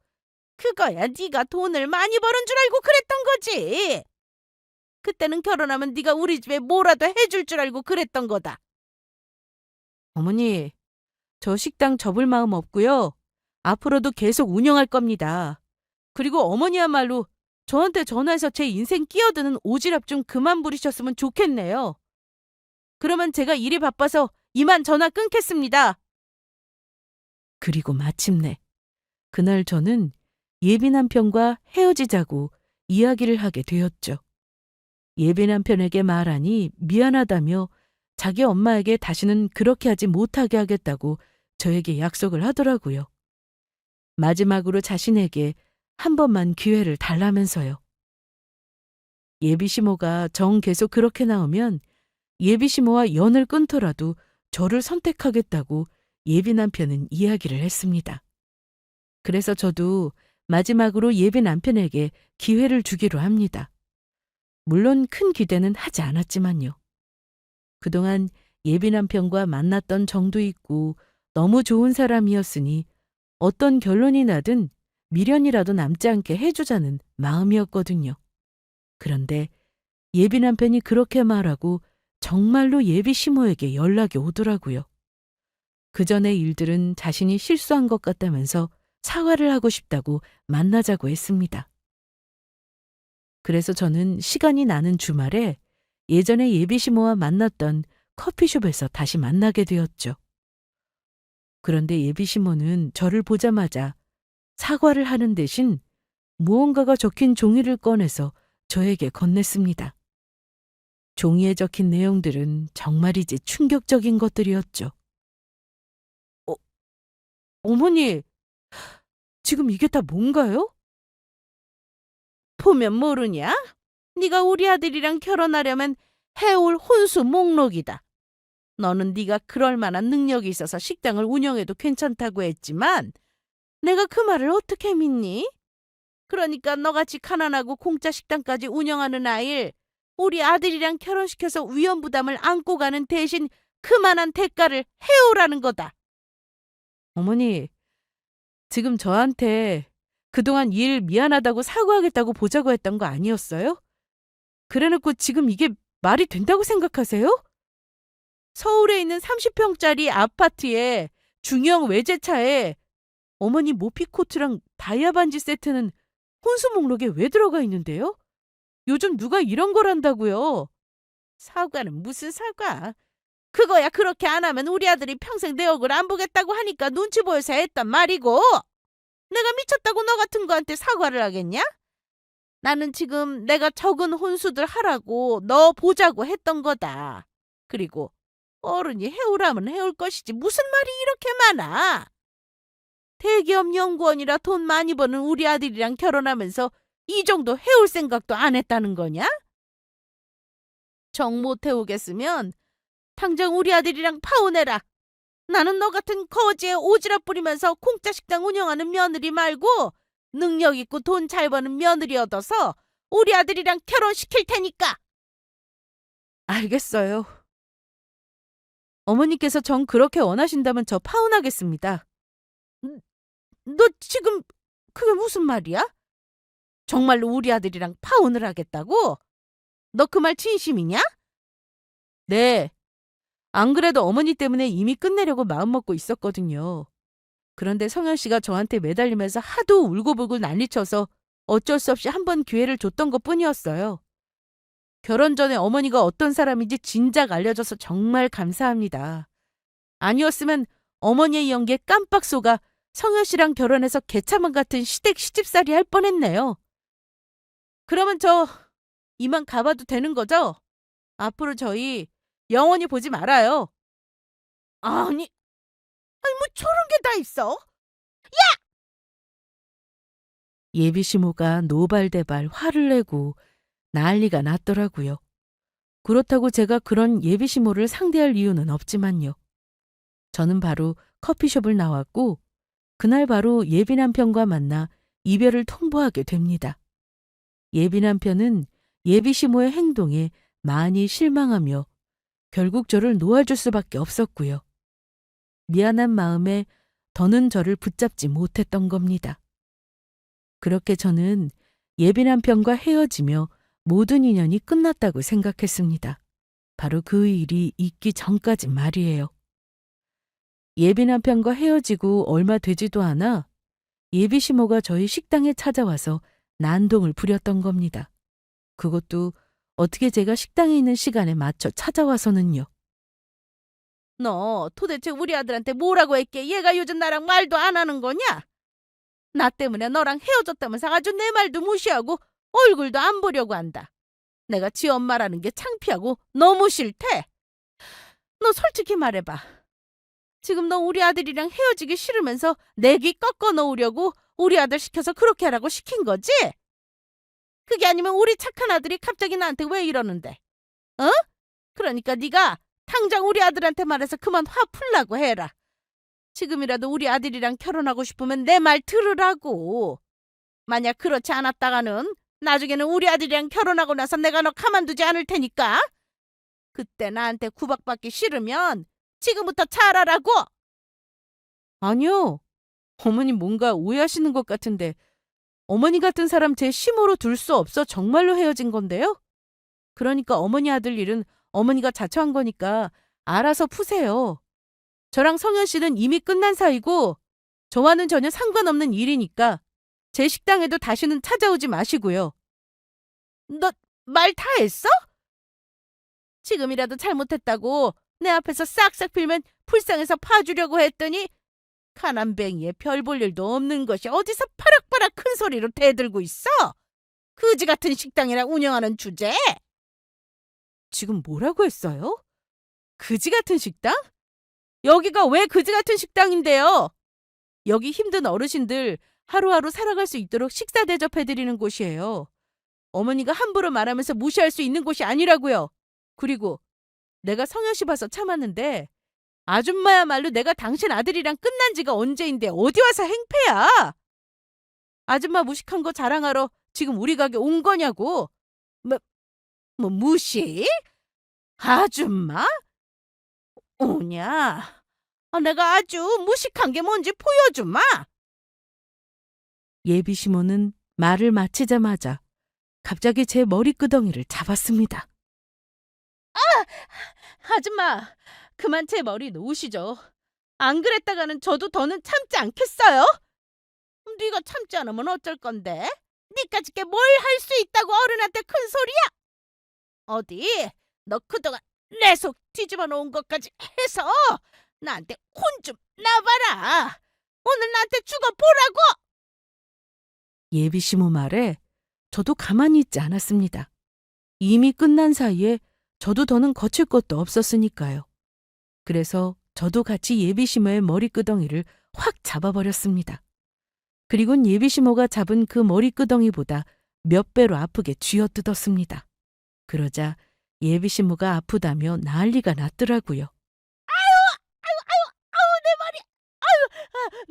그거야 네가 돈을 많이 버는 줄 알고 그랬던 거지. 그때는 결혼하면 네가 우리 집에 뭐라도 해줄 줄 알고 그랬던 거다. 어머니, 저 식당 접을 마음 없고요. 앞으로도 계속 운영할 겁니다. 그리고 어머니야말로 저한테 전화해서 제 인생 끼어드는 오지랖 좀 그만 부리셨으면 좋겠네요. 그러면 제가 일이 바빠서 이만 전화 끊겠습니다. 그리고 마침내 그날 저는 예비 남편과 헤어지자고 이야기를 하게 되었죠. 예비 남편에게 말하니 미안하다며 자기 엄마에게 다시는 그렇게 하지 못하게 하겠다고 저에게 약속을 하더라고요. 마지막으로 자신에게 한 번만 기회를 달라면서요. 예비시모가 정 계속 그렇게 나오면 예비시모와 연을 끊더라도 저를 선택하겠다고 예비 남편은 이야기를 했습니다. 그래서 저도 마지막으로 예비 남편에게 기회를 주기로 합니다. 물론 큰 기대는 하지 않았지만요. 그동안 예비 남편과 만났던 정도 있고 너무 좋은 사람이었으니 어떤 결론이 나든 미련이라도 남지 않게 해주자는 마음이었거든요. 그런데 예비 남편이 그렇게 말하고 정말로 예비 시모에게 연락이 오더라고요. 그 전의 일들은 자신이 실수한 것 같다면서 사과를 하고 싶다고 만나자고 했습니다. 그래서 저는 시간이 나는 주말에 예전에 예비 시모와 만났던 커피숍에서 다시 만나게 되었죠. 그런데 예비 시모는 저를 보자마자 사과를 하는 대신 무언가가 적힌 종이를 꺼내서 저에게 건넸습니다. 종이에 적힌 내용들은 정말이지 충격적인 것들이었죠. 어, 어머니, 지금 이게 다 뭔가요? 보면 모르냐? 네가 우리 아들이랑 결혼하려면 해올 혼수 목록이다. 너는 네가 그럴 만한 능력이 있어서 식당을 운영해도 괜찮다고 했지만 내가 그 말을 어떻게 믿니? 그러니까 너같이 가난하고 공짜 식당까지 운영하는 아이를 우리 아들이랑 결혼시켜서 위험 부담을 안고 가는 대신 그만한 대가를 해오라는 거다. 어머니, 지금 저한테 그동안 일 미안하다고 사과하겠다고 보자고 했던 거 아니었어요? 그래놓고 지금 이게 말이 된다고 생각하세요? 서울에 있는 30평짜리 아파트에 중형 외제차에 어머니 모피코트랑 다이아 반지 세트는 혼수 목록에 왜 들어가 있는데요? 요즘 누가 이런 걸 한다고요? 사과는 무슨 사과? 그거야 그렇게 안 하면 우리 아들이 평생 내 얼굴 안 보겠다고 하니까 눈치 보여서 했단 말이고. 내가 미쳤다고 너 같은 거한테 사과를 하겠냐? 나는 지금 내가 적은 혼수들 하라고 너 보자고 했던 거다. 그리고 어른이 해오라면 해올 것이지 무슨 말이 이렇게 많아? 대기업 연구원이라 돈 많이 버는 우리 아들이랑 결혼하면서 이 정도 해올 생각도 안 했다는 거냐? 정 못 해오겠으면 당장 우리 아들이랑 파혼해라. 나는 너 같은 거지에 오지랖 부리면서 공짜 식당 운영하는 며느리 말고 능력 있고 돈 잘 버는 며느리 얻어서 우리 아들이랑 결혼시킬 테니까. 알겠어요. 어머니께서 정 그렇게 원하신다면 저 파혼하겠습니다. 너 지금 그게 무슨 말이야? 정말로 우리 아들이랑 파혼을 하겠다고? 너 그 말 진심이냐? 네. 안 그래도 어머니 때문에 이미 끝내려고 마음먹고 있었거든요. 그런데 성현 씨가 저한테 매달리면서 하도 울고불고 난리쳐서 어쩔 수 없이 한 번 기회를 줬던 것뿐이었어요. 결혼 전에 어머니가 어떤 사람인지 진작 알려줘서 정말 감사합니다. 아니었으면 어머니의 연기에 깜빡 속아 성현 씨랑 결혼해서 개차만 같은 시댁 시집살이 할 뻔했네요. 그러면 저 이만 가봐도 되는 거죠? 앞으로 저희 영원히 보지 말아요. 아니 뭐 저런 게 다 있어? 예비 시모가 노발대발 화를 내고 난리가 났더라고요. 그렇다고 제가 그런 예비 시모를 상대할 이유는 없지만요. 저는 바로 커피숍을 나왔고 그날 바로 예비 남편과 만나 이별을 통보하게 됩니다. 예비 남편은 예비 시모의 행동에 많이 실망하며 결국 저를 놓아줄 수밖에 없었고요. 미안한 마음에 더는 저를 붙잡지 못했던 겁니다. 그렇게 저는 예비 남편과 헤어지며 모든 인연이 끝났다고 생각했습니다. 바로 그 일이 있기 전까지 말이에요. 예비 남편과 헤어지고 얼마 되지도 않아 예비 시모가 저희 식당에 찾아와서 난동을 부렸던 겁니다. 그것도 어떻게 제가 식당에 있는 시간에 맞춰 찾아와서는요. 너 도대체 우리 아들한테 뭐라고 했게? 얘가 요즘 나랑 말도 안 하는 거냐? 나 때문에 너랑 헤어졌다면서 아주 내 말도 무시하고 얼굴도 안 보려고 한다. 내가 지 엄마라는 게 창피하고 너무 싫대. 너 솔직히 말해봐. 지금 너 우리 아들이랑 헤어지기 싫으면서 내 귀 꺾어 놓으려고 우리 아들 시켜서 그렇게 하라고 시킨 거지? 그게 아니면 우리 착한 아들이 갑자기 나한테 왜 이러는데? 어? 그러니까 네가 당장 우리 아들한테 말해서 그만 화 풀라고 해라. 지금이라도 우리 아들이랑 결혼하고 싶으면 내 말 들으라고. 만약 그렇지 않았다가는 나중에는 우리 아들이랑 결혼하고 나서 내가 너 가만두지 않을 테니까. 그때 나한테 구박받기 싫으면 지금부터 잘하라고. 아니요. 어머니 뭔가 오해하시는 것 같은데 어머니 같은 사람 제 시모로 둘 수 없어 정말로 헤어진 건데요. 그러니까 어머니 아들 일은 어머니가 자처한 거니까 알아서 푸세요. 저랑 성현 씨는 이미 끝난 사이고 저와는 전혀 상관없는 일이니까 제 식당에도 다시는 찾아오지 마시고요. 너 말 다 했어? 지금이라도 잘못했다고 내 앞에서 싹싹 빌면 불쌍해서 봐주려고 했더니 가난뱅이에 별 볼 일도 없는 것이 어디서 파락파락 큰 소리로 대들고 있어? 그지 같은 식당이나 운영하는 주제? 지금 뭐라고 했어요? 그지 같은 식당? 여기가 왜 그지 같은 식당인데요? 여기 힘든 어르신들 하루하루 살아갈 수 있도록 식사 대접해드리는 곳이에요. 어머니가 함부로 말하면서 무시할 수 있는 곳이 아니라고요. 그리고 내가 성현 씨 봐서 참았는데 아줌마야말로 내가 당신 아들이랑 끝난 지가 언제인데 어디 와서 행패야? 아줌마 무식한 거 자랑하러 지금 우리 가게 온 거냐고. 무시? 아줌마? 오냐? 내가 아주 무식한 게 뭔지 보여주마. 예비 시모는 말을 마치자마자 갑자기 제 머리끄덩이를 잡았습니다. 아줌마, 그만 제 머리 놓으시죠. 안 그랬다가는 저도 더는 참지 않겠어요? 네가 참지 않으면 어쩔 건데? 니까짓 게 뭘 할 수 있다고 어른한테 큰 소리야? 어디? 너 그동안 내 속 뒤집어 놓은 것까지 해서 나한테 혼 좀 나봐라. 오늘 나한테 죽어보라고. 예비 시모 말에 저도 가만히 있지 않았습니다. 이미 끝난 사이에 저도 더는 거칠 것도 없었으니까요. 그래서 저도 같이 예비 시모의 머리끄덩이를 확 잡아버렸습니다. 그리곤 예비 시모가 잡은 그 머리끄덩이보다 몇 배로 아프게 쥐어뜯었습니다. 그러자 예비 시모가 아프다며 난리가 났더라고요. 내 머리,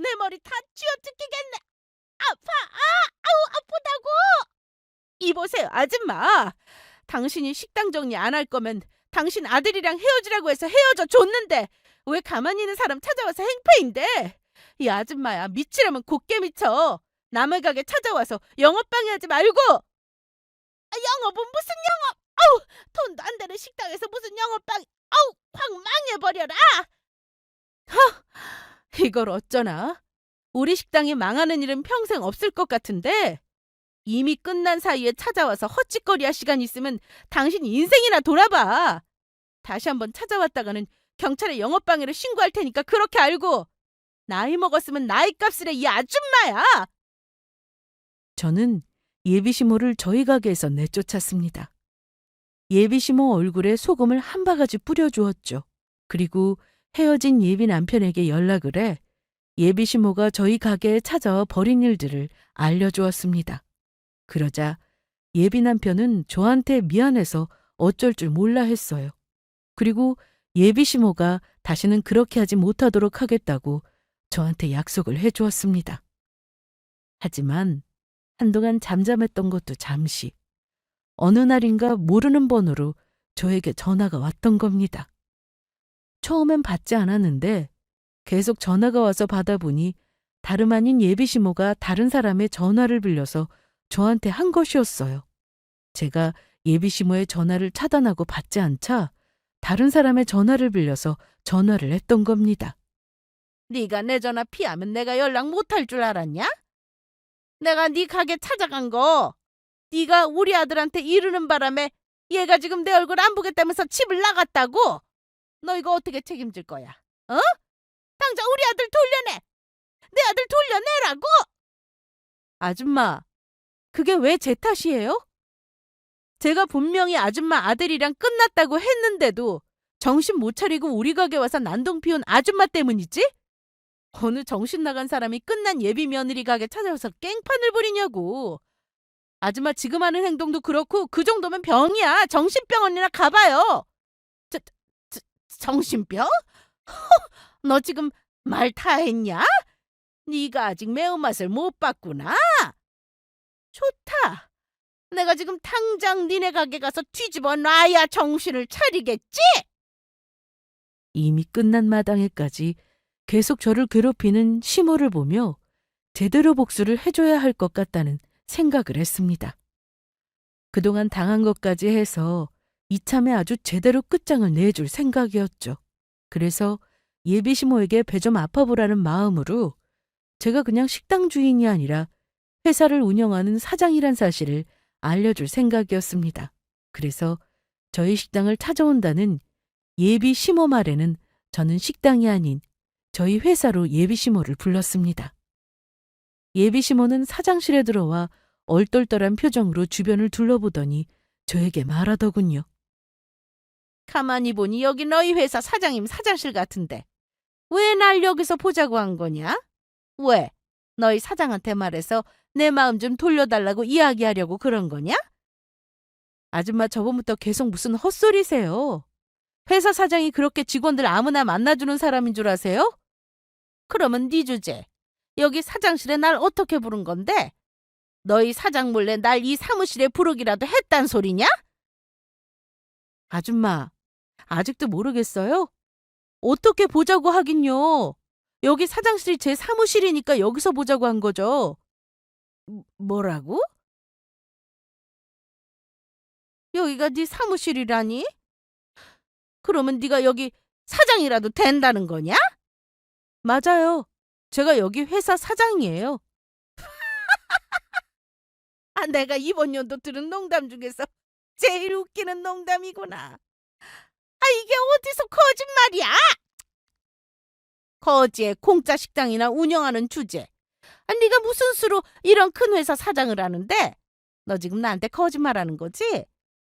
내 머리 다 쥐어뜯기겠네. 아파, 아프다고. 이보세요, 아줌마. 당신이 식당 정리 안 할 거면 당신 아들이랑 헤어지라고 해서 헤어져 줬는데 왜 가만히 있는 사람 찾아와서 행패인데? 이 아줌마야, 미치려면 곱게 미쳐. 남의 가게 찾아와서 영업방해하지 말고. 영업은 무슨 영업? 돈도 안 되는 식당에서 무슨 영업방해? 확 망해버려라. 이걸 어쩌나? 우리 식당이 망하는 일은 평생 없을 것 같은데 이미 끝난 사이에 찾아와서 헛짓거리할 시간 있으면 당신 인생이나 돌아봐. 다시 한번 찾아왔다가는 경찰에 영업방해를 신고할 테니까 그렇게 알고. 나이 먹었으면 나이 값을 해, 이 아줌마야. 저는 예비시모를 저희 가게에서 내쫓았습니다. 예비시모 얼굴에 소금을 한 바가지 뿌려주었죠. 그리고 헤어진 예비 남편에게 연락을 해 예비시모가 저희 가게에 찾아와 벌인 일들을 알려주었습니다. 그러자 예비 남편은 저한테 미안해서 어쩔 줄 몰라 했어요. 그리고 예비시모가 다시는 그렇게 하지 못하도록 하겠다고 저한테 약속을 해주었습니다. 하지만 한동안 잠잠했던 것도 잠시, 어느 날인가 모르는 번호로 저에게 전화가 왔던 겁니다. 처음엔 받지 않았는데 계속 전화가 와서 받아보니 다름 아닌 예비시모가 다른 사람의 전화를 빌려서 저한테 한 것이었어요. 제가 예비시모의 전화를 차단하고 받지 않자 다른 사람의 전화를 빌려서 전화를 했던 겁니다. 네가 내 전화 피하면 내가 연락 못할 줄 알았냐? 내가 네 가게 찾아간 거 네가 우리 아들한테 이르는 바람에 얘가 지금 내 얼굴 안 보겠다면서 집을 나갔다고? 너 이거 어떻게 책임질 거야? 당장 우리 아들 돌려내! 내 아들 돌려내라고! 아줌마, 그게 왜 제 탓이에요? 제가 분명히 아줌마 아들이랑 끝났다고 했는데도 정신 못 차리고 우리 가게 와서 난동 피운 아줌마 때문이지? 어느 정신 나간 사람이 끝난 예비 며느리 가게 찾아와서 깽판을 부리냐고. 아줌마 지금 하는 행동도 그렇고 그 정도면 병이야. 정신병원이나 가봐요. 저, 저, 정신병? 너 지금 말 다 했냐? 네가 아직 매운맛을 못 봤구나. 좋다. 내가 지금 당장 니네 가게 가서 뒤집어 놔야 정신을 차리겠지? 이미 끝난 마당에까지 계속 저를 괴롭히는 시모를 보며 제대로 복수를 해줘야 할 것 같다는 생각을 했습니다. 그동안 당한 것까지 해서 이참에 아주 제대로 끝장을 내줄 생각이었죠. 그래서 예비 시모에게 배 좀 아파보라는 마음으로 제가 그냥 식당 주인이 아니라 회사를 운영하는 사장이란 사실을 알려줄 생각이었습니다. 그래서 저희 식당을 찾아온다는 예비 시모 말에는 저는 식당이 아닌 저희 회사로 예비 시모를 불렀습니다. 예비 시모는 사장실에 들어와 얼떨떨한 표정으로 주변을 둘러보더니 저에게 말하더군요. 가만히 보니 여기 너희 회사 사장님 사장실 같은데 왜 날 여기서 보자고 한 거냐? 왜? 너희 사장한테 말해서 내 마음 좀 돌려달라고 이야기하려고 그런 거냐? 아줌마 저번부터 계속 무슨 헛소리세요. 회사 사장이 그렇게 직원들 아무나 만나주는 사람인 줄 아세요? 그러면 네 주제. 여기 사장실에 날 어떻게 부른 건데? 너희 사장 몰래 날 이 사무실에 부르기라도 했단 소리냐? 아줌마, 아직도 모르겠어요? 어떻게 보자고 하긴요. 여기 사장실이 제 사무실이니까 여기서 보자고 한 거죠. 뭐라고? 여기가 네 사무실이라니? 그러면 네가 여기 사장이라도 된다는 거냐? 맞아요. 제가 여기 회사 사장이에요. 아, 내가 이번 연도 들은 농담 중에서 제일 웃기는 농담이구나. 아, 이게 어디서 거짓말이야? 거지에 공짜 식당이나 운영하는 주제. 아, 네가 무슨 수로 이런 큰 회사 사장을 하는데? 너 지금 나한테 거짓말하는 거지?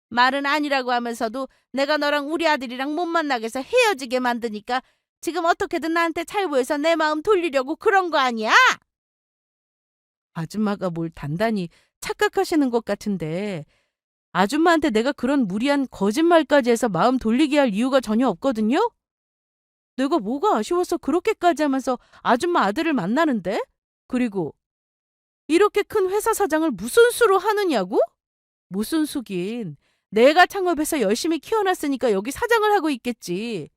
말은 아니라고 하면서도 내가 너랑 우리 아들이랑 못 만나게 해서 헤어지게 만드니까 지금 어떻게든 나한테 잘 보여서 내 마음 돌리려고 그런 거 아니야? 아줌마가 뭘 단단히 착각하시는 것 같은데 아줌마한테 내가 그런 무리한 거짓말까지 해서 마음 돌리게 할 이유가 전혀 없거든요? 내가 뭐가 아쉬워서 그렇게까지 하면서 아줌마 아들을 만나는데? 그리고 이렇게 큰 회사 사장을 무슨 수로 하느냐고? 무슨 수긴. 내가 창업해서 열심히 키워놨으니까 여기 사장을 하고 있겠지.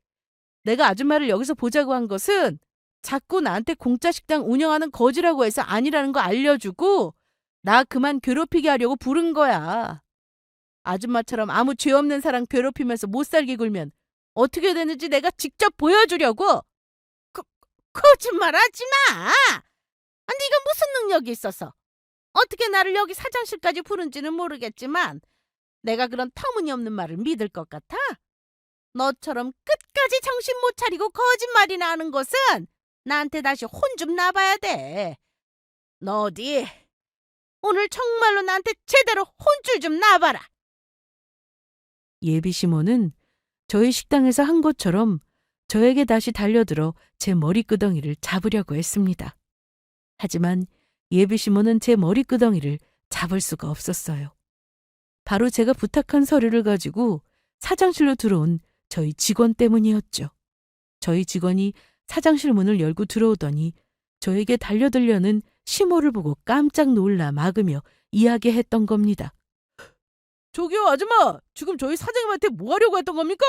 내가 아줌마를 여기서 보자고 한 것은 자꾸 나한테 공짜 식당 운영하는 거지라고 해서 아니라는 거 알려주고 나 그만 괴롭히게 하려고 부른 거야. 아줌마처럼 아무 죄 없는 사람 괴롭히면서 못 살게 굴면 어떻게 되는지 내가 직접 보여주려고. 거짓말하지 마. 아, 네가 무슨 능력이 있어서 어떻게 나를 여기 사장실까지 부른지는 모르겠지만 내가 그런 터무니없는 말을 믿을 것 같아? 너처럼 끝까지 정신 못 차리고 거짓말이나 하는 것은 나한테 다시 혼 좀 나봐야 돼. 너 어디 오늘 정말로 나한테 제대로 혼줄 좀 나봐라. 예비 시모는 저희 식당에서 한 것처럼 저에게 다시 달려들어 제 머리끄덩이를 잡으려고 했습니다. 하지만 예비 시모는 제 머리끄덩이를 잡을 수가 없었어요. 바로 제가 부탁한 서류를 가지고 사장실로 들어온 저희 직원 때문이었죠. 저희 직원이 사장실 문을 열고 들어오더니 저에게 달려들려는 시모를 보고 깜짝 놀라 막으며 이야기했던 겁니다. 저기요, 아줌마. 지금 저희 사장님한테 뭐 하려고 했던 겁니까?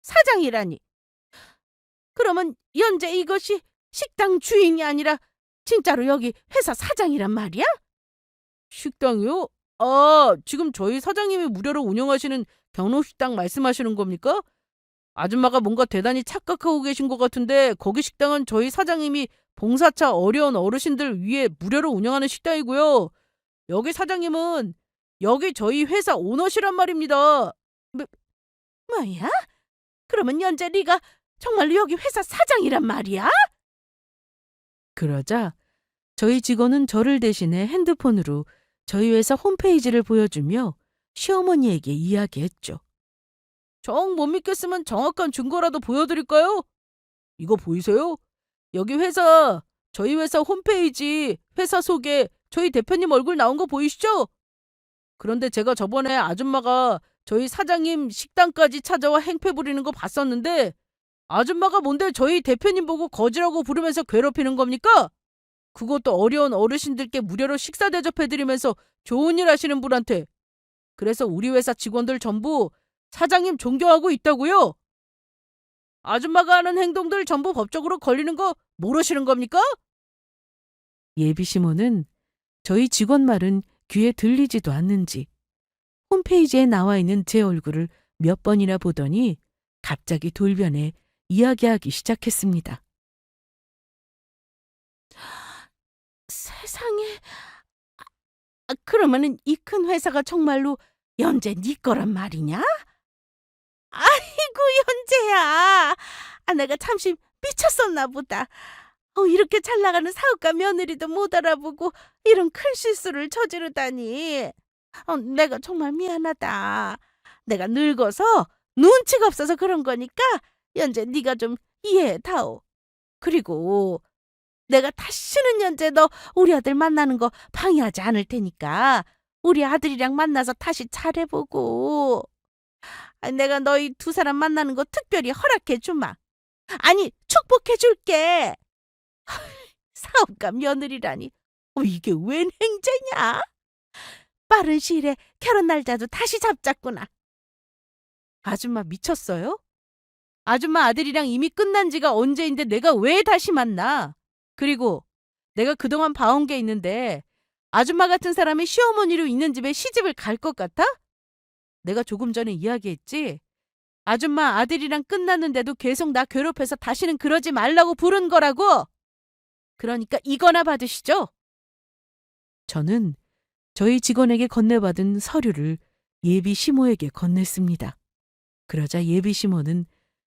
사장이라니. 그러면 현재 이것이 식당 주인이 아니라 진짜로 여기 회사 사장이란 말이야? 식당이요? 아, 지금 저희 사장님이 무료로 운영하시는 경로식당 말씀하시는 겁니까? 아줌마가 뭔가 대단히 착각하고 계신 것 같은데 거기 식당은 저희 사장님이 봉사차 어려운 어르신들 위해 무료로 운영하는 식당이고요. 여기 사장님은 여기 저희 회사 오너시란 말입니다. 뭐야? 그러면 현재 네가 정말로 여기 회사 사장이란 말이야? 그러자 저희 직원은 저를 대신해 핸드폰으로 저희 회사 홈페이지를 보여주며 시어머니에게 이야기했죠. 정 못 믿겠으면 정확한 증거라도 보여드릴까요? 이거 보이세요? 여기 저희 회사 홈페이지 회사 소개 저희 대표님 얼굴 나온 거 보이시죠? 그런데 제가 저번에 아줌마가 저희 사장님 식당까지 찾아와 행패 부리는 거 봤었는데 아줌마가 뭔데 저희 대표님 보고 거지라고 부르면서 괴롭히는 겁니까? 그것도 어려운 어르신들께 무료로 식사 대접해드리면서 좋은 일 하시는 분한테. 그래서 우리 회사 직원들 전부 사장님 존경하고 있다고요? 아줌마가 하는 행동들 전부 법적으로 걸리는 거 모르시는 겁니까? 예비시모는 저희 직원 말은 귀에 들리지도 않는지 홈페이지에 나와 있는 제 얼굴을 몇 번이나 보더니 갑자기 돌변해 이야기하기 시작했습니다. 세상에. 그러면은 이 큰 회사가 정말로 연재 네 거란 말이냐? 아이고 연재야. 내가 참시 미쳤었나 보다. 이렇게 잘 나가는 사업가 며느리도 못 알아보고 이런 큰 실수를 저지르다니. 내가 정말 미안하다. 내가 늙어서 눈치가 없어서 그런 거니까 연재 네가 좀 이해해다오. 그리고 내가 다시는 연재 너 우리 아들 만나는 거 방해하지 않을 테니까 우리 아들이랑 만나서 다시 잘해보고 내가 너희 두 사람 만나는 거 특별히 허락해 주마. 아니 축복해 줄게. 사업가 며느리라니. 이게 웬 행제냐? 빠른 시일에 결혼 날짜도 다시 잡자꾸나. 아줌마 미쳤어요? 아줌마 아들이랑 이미 끝난 지가 언제인데 내가 왜 다시 만나? 그리고 내가 그동안 봐온 게 있는데 아줌마 같은 사람이 시어머니로 있는 집에 시집을 갈 것 같아? 내가 조금 전에 이야기했지? 아줌마 아들이랑 끝났는데도 계속 나 괴롭혀서 다시는 그러지 말라고 부른 거라고! 그러니까 이거나 받으시죠? 저는 저희 직원에게 건네받은 서류를 예비 시모에게 건넸습니다. 그러자 예비 시모는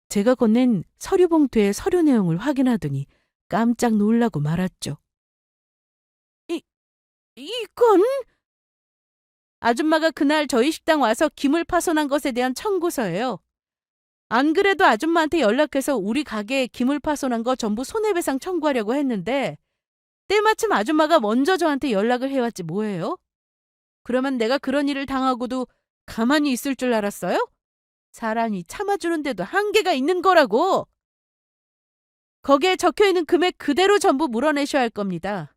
제가 건넨 서류 봉투의 서류 내용을 확인하더니 깜짝 놀라고 말았죠. 이건? 아줌마가 그날 저희 식당 와서 김을 파손한 것에 대한 청구서예요. 안 그래도 아줌마한테 연락해서 우리 가게에 김을 파손한 거 전부 손해배상 청구하려고 했는데 때마침 아줌마가 먼저 저한테 연락을 해왔지 뭐예요? 그러면 내가 그런 일을 당하고도 가만히 있을 줄 알았어요? 사람이 참아주는데도 한계가 있는 거라고. 거기에 적혀있는 금액 그대로 전부 물어내셔야 할 겁니다.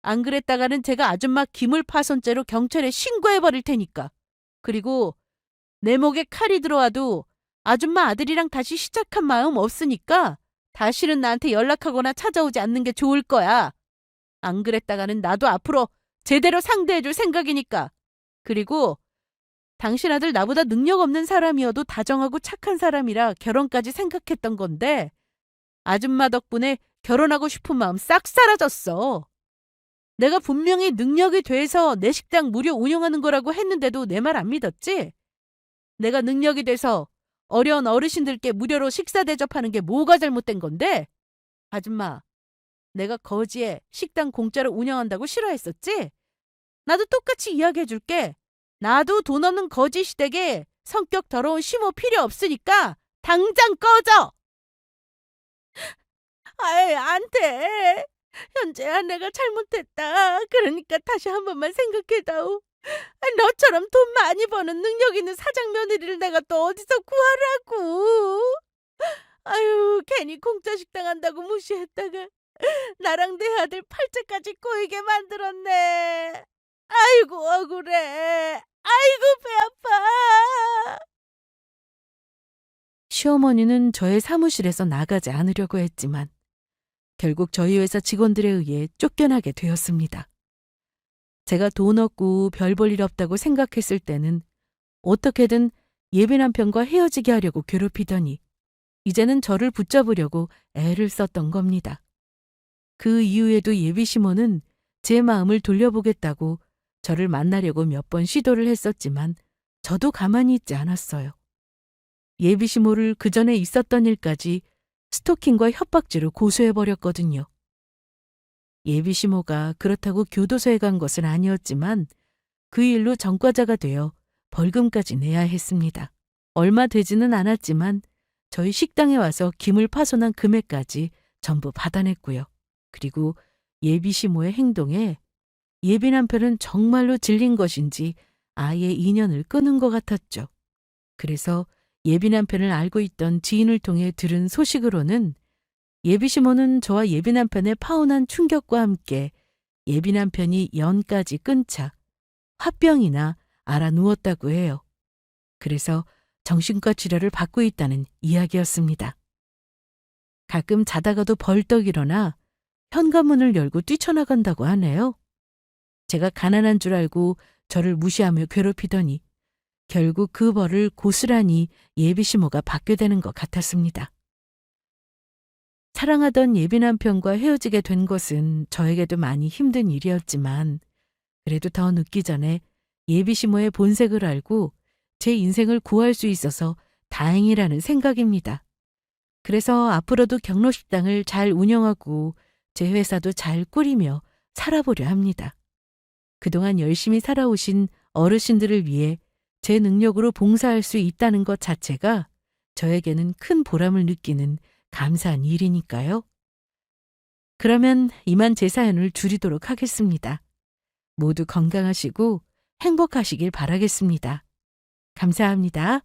안 그랬다가는 제가 아줌마 기물 파손죄로 경찰에 신고해버릴 테니까. 그리고 내 목에 칼이 들어와도 아줌마 아들이랑 다시 시작한 마음 없으니까 다시는 나한테 연락하거나 찾아오지 않는 게 좋을 거야. 안 그랬다가는 나도 앞으로 제대로 상대해줄 생각이니까. 그리고 당신 아들 나보다 능력 없는 사람이어도 다정하고 착한 사람이라 결혼까지 생각했던 건데 아줌마 덕분에 결혼하고 싶은 마음 싹 사라졌어. 내가 분명히 능력이 돼서 내 식당 무료 운영하는 거라고 했는데도 내 말 안 믿었지? 내가 능력이 돼서 어려운 어르신들께 무료로 식사 대접하는 게 뭐가 잘못된 건데? 아줌마, 내가 거지에 식당 공짜로 운영한다고 싫어했었지? 나도 똑같이 이야기해 줄게. 나도 돈 없는 거지 시댁에 성격 더러운 시모 필요 없으니까 당장 꺼져! 아이, 안 돼. 현재야, 내가 잘못했다. 그러니까 다시 한 번만 생각해다오. 너처럼 돈 많이 버는 능력 있는 사장 며느리를 내가 또 어디서 구하라고. 아유, 괜히 공짜 식당 한다고 무시했다가 나랑 내 아들 팔째까지 꼬이게 만들었네. 아이고 억울해. 아이고 배 아파. 시어머니는 저의 사무실에서 나가지 않으려고 했지만 결국 저희 회사 직원들에 의해 쫓겨나게 되었습니다. 제가 돈 없고 별 볼 일 없다고 생각했을 때는 어떻게든 예비 남편과 헤어지게 하려고 괴롭히더니 이제는 저를 붙잡으려고 애를 썼던 겁니다. 그 이후에도 예비 시모는 제 마음을 돌려보겠다고 저를 만나려고 몇 번 시도를 했었지만 저도 가만히 있지 않았어요. 예비 시모를 그 전에 있었던 일까지 스토킹과 협박죄로 고소해버렸거든요. 예비 시모가 그렇다고 교도소에 간 것은 아니었지만 그 일로 전과자가 되어 벌금까지 내야 했습니다. 얼마 되지는 않았지만 저희 식당에 와서 김을 파손한 금액까지 전부 받아냈고요. 그리고 예비 시모의 행동에 예비 남편은 정말로 질린 것인지 아예 인연을 끊은 것 같았죠. 그래서 예비 남편을 알고 있던 지인을 통해 들은 소식으로는 예비 시모는 저와 예비 남편의 파혼한 충격과 함께 예비 남편이 연까지 끊자 화병이나 알아 누웠다고 해요. 그래서 정신과 치료를 받고 있다는 이야기였습니다. 가끔 자다가도 벌떡 일어나 현관문을 열고 뛰쳐나간다고 하네요. 제가 가난한 줄 알고 저를 무시하며 괴롭히더니 결국 그 벌을 고스란히 예비 시모가 받게 되는 것 같았습니다. 사랑하던 예비 남편과 헤어지게 된 것은 저에게도 많이 힘든 일이었지만 그래도 더 늦기 전에 예비 시모의 본색을 알고 제 인생을 구할 수 있어서 다행이라는 생각입니다. 그래서 앞으로도 경로식당을 잘 운영하고 제 회사도 잘 꾸리며 살아보려 합니다. 그동안 열심히 살아오신 어르신들을 위해 제 능력으로 봉사할 수 있다는 것 자체가 저에게는 큰 보람을 느끼는 감사한 일이니까요. 그러면 이만 제 사연을 줄이도록 하겠습니다. 모두 건강하시고 행복하시길 바라겠습니다. 감사합니다.